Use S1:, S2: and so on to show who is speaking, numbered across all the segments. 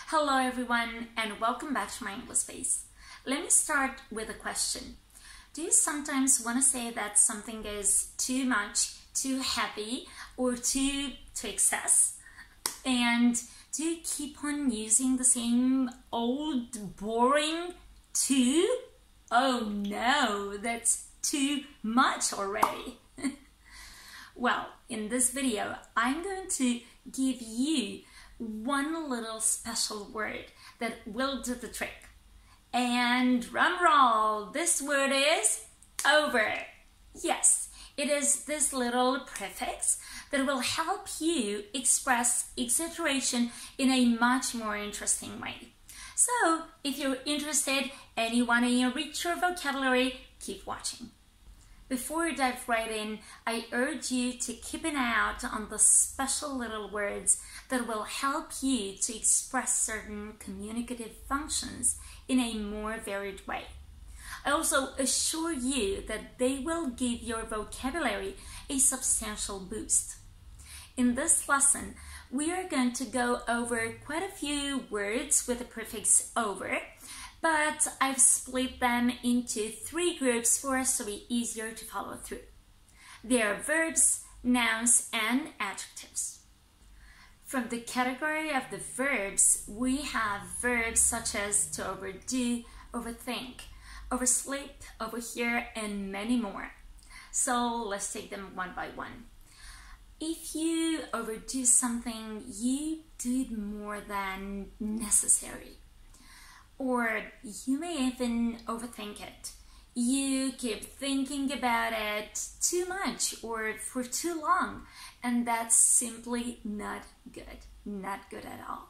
S1: Hello everyone and welcome back to my English space. Let me start with a question. Do you sometimes want to say that something is too much, too heavy, or too excess? And do you keep on using the same old, boring too? Oh no, that's too much already. Well, in this video, I'm going to give you one little special word that will do the trick. And drum roll, this word is over. Yes, it is this little prefix that will help you express exaggeration in a much more interesting way. So, if you're interested and you want to enrich your vocabulary, keep watching. Before we dive right in, I urge you to keep an eye out on the special little words that will help you to express certain communicative functions in a more varied way. I also assure you that they will give your vocabulary a substantial boost. In this lesson, we are going to go over quite a few words with the prefix over, but I've split them into 3 groups for us to be easier to follow through. They are verbs, nouns, and adjectives. From the category of the verbs, we have verbs such as to overdo, overthink, oversleep, overhear, and many more. So let's take them one by one. If you overdo something, you do it more than necessary. Or you may even overthink it. You keep thinking about it too much or for too long, and that's simply not good. Not good at all.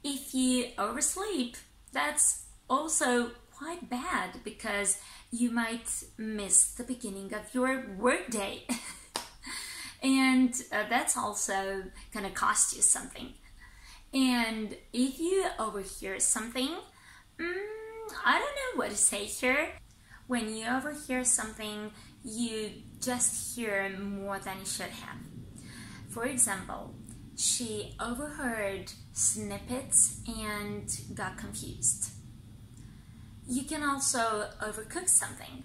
S1: If you oversleep, that's also quite bad because you might miss the beginning of your workday. And that's also going to cost you something. And if you overhear something, I don't know what to say here. When you overhear something, you just hear more than you should have. For example, she overheard snippets and got confused. You can also overcook something.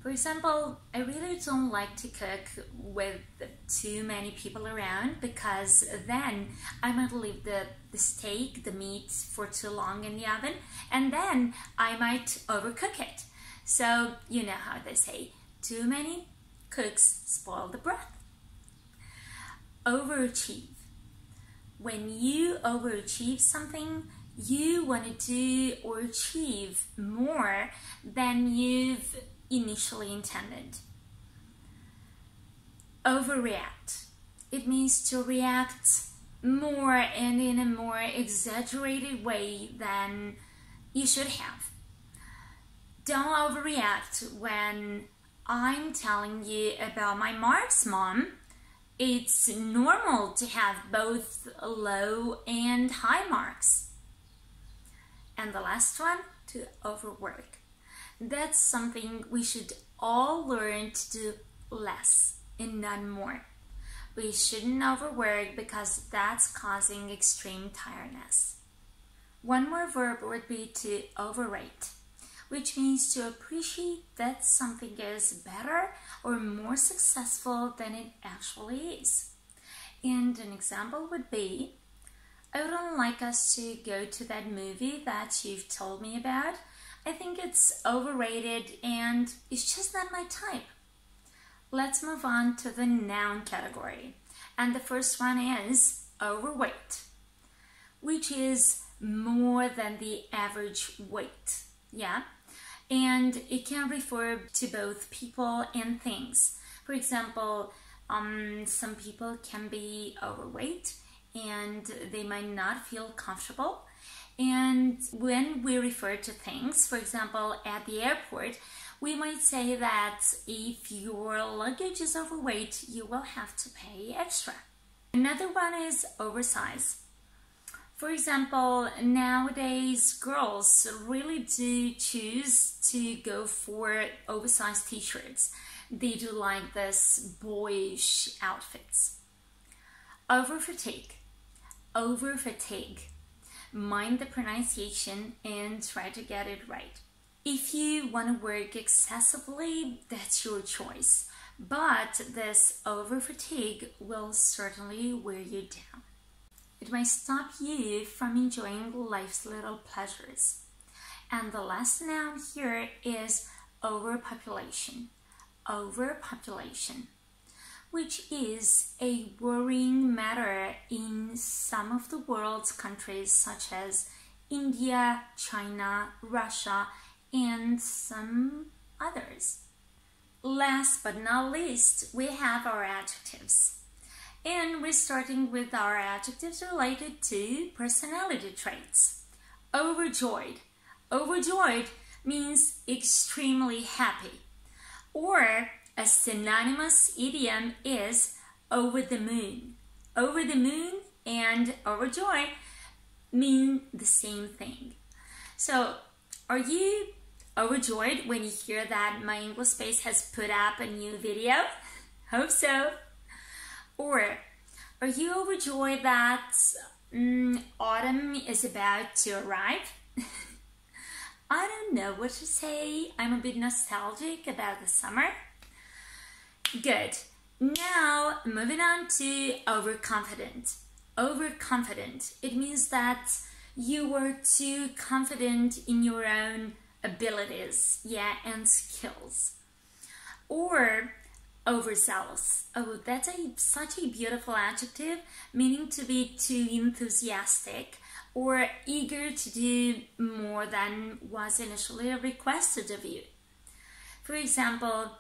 S1: For example, I really don't like to cook with too many people around because then I might leave the steak, the meat for too long in the oven, and then I might overcook it. So you know how they say, too many cooks spoil the broth. Overachieve. When you overachieve something, you want to do or achieve more than you've initially intended. Overreact. It means to react more and in a more exaggerated way than you should have. Don't overreact when I'm telling you about my marks, Mom. It's normal to have both low and high marks. And the last one, to overwork. That's something we should all learn to do less and not more. We shouldn't overwork because that's causing extreme tiredness. One more verb would be to overrate, which means to appreciate that something is better or more successful than it actually is. And an example would be, I wouldn't like us to go to that movie that you've told me about. I think it's overrated and it's just not my type. Let's move on to the noun category. And the first one is overweight, which is more than the average weight. Yeah? And it can refer to both people and things. For example, some people can be overweight and they might not feel comfortable. And when we refer to things, for example, at the airport, we might say that if your luggage is overweight, you will have to pay extra. Another one is oversize. For example, nowadays girls really do choose to go for oversized t-shirts. They do like this boyish outfits. Over fatigue. mind the pronunciation and try to get it right. If you want to work excessively, that's your choice. But this over-fatigue will certainly wear you down. It might stop you from enjoying life's little pleasures. And the last noun here is overpopulation. Overpopulation, which is a worrying matter in some of the world's countries such as India, China, Russia, and some others. Last but not least, we have our adjectives. And we're starting with our adjectives related to personality traits. Overjoyed. Overjoyed means extremely happy. Or a synonymous idiom is over the moon. Over the moon and overjoyed mean the same thing. So, are you overjoyed when you hear that My English Space has put up a new video? Hope so. Or are you overjoyed that autumn is about to arrive? I don't know what to say. I'm a bit nostalgic about the summer. Good. Now, moving on to overconfident. Overconfident. It means that you were too confident in your own abilities, and skills. Or overzealous. Oh, that's such a beautiful adjective, meaning to be too enthusiastic or eager to do more than was initially requested of you. For example,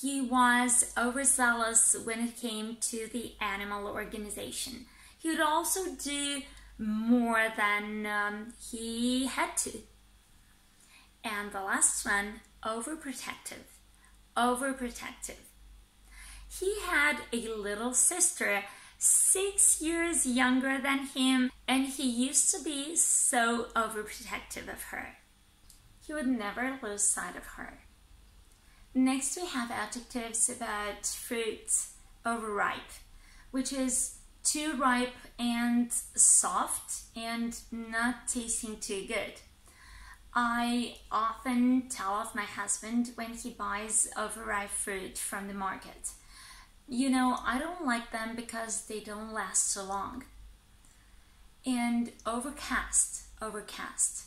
S1: he was overzealous when it came to the animal organization. He would also do more than he had to. And the last one, overprotective. Overprotective. He had a little sister 6 years younger than him, and he used to be so overprotective of her. He would never lose sight of her. Next we have adjectives about fruits. Overripe, which is too ripe and soft and not tasting too good. I often tell off my husband when he buys overripe fruit from the market. You know, I don't like them because they don't last so long. And overcast, overcast.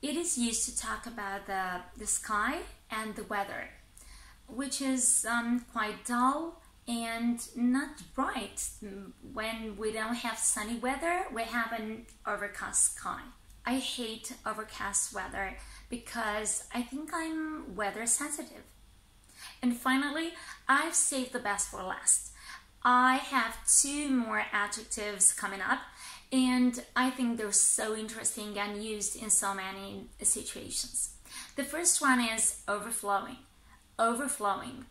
S1: It is used to talk about the sky and the weather, which is quite dull and not bright. When we don't have sunny weather, we have an overcast sky. I hate overcast weather because I think I'm weather sensitive. And finally, I've saved the best for last. I have 2 more adjectives coming up, and I think they're so interesting and used in so many situations. The first one is overflowing. Overflowing.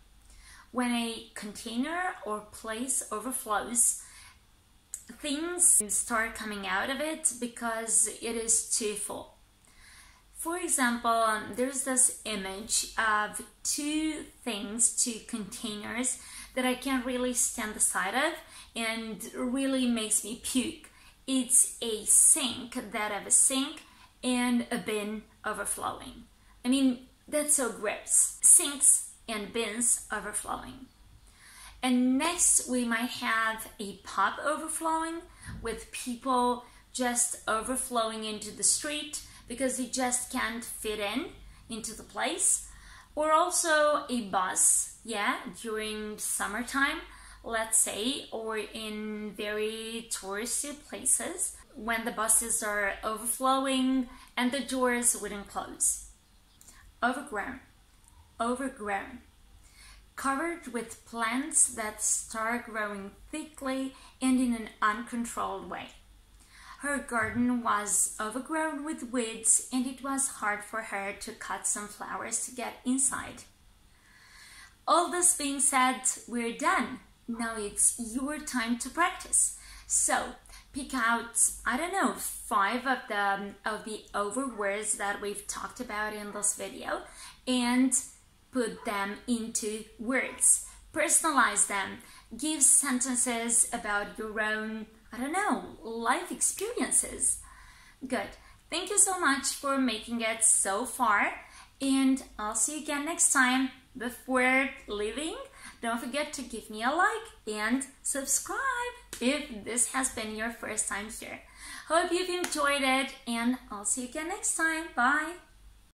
S1: When a container or place overflows, things start coming out of it because it is too full. For example, there's this image of 2 things, 2 containers that I can't really stand the sight of and really makes me puke. It's a sink, that of a sink, and a bin overflowing. I mean, that's so gross. Sinks and bins overflowing. And next we might have a pub overflowing with people just overflowing into the street because they just can't fit into the place. Or also a bus, during summertime, let's say, or in very touristy places when the buses are overflowing and the doors wouldn't close. Overgrown. Overgrown. Covered with plants that start growing thickly and in an uncontrolled way. Her garden was overgrown with weeds, and it was hard for her to cut some flowers to get inside. All this being said, we're done. Now it's your time to practice. So pick out, 5 of the overwords that we've talked about in this video and put them into words. Personalize them. Give sentences about your own, life experiences. Good. Thank you so much for making it so far, and I'll see you again next time. Before leaving, don't forget to give me a like and subscribe if this has been your first time here. Hope you've enjoyed it, and I'll see you again next time. Bye!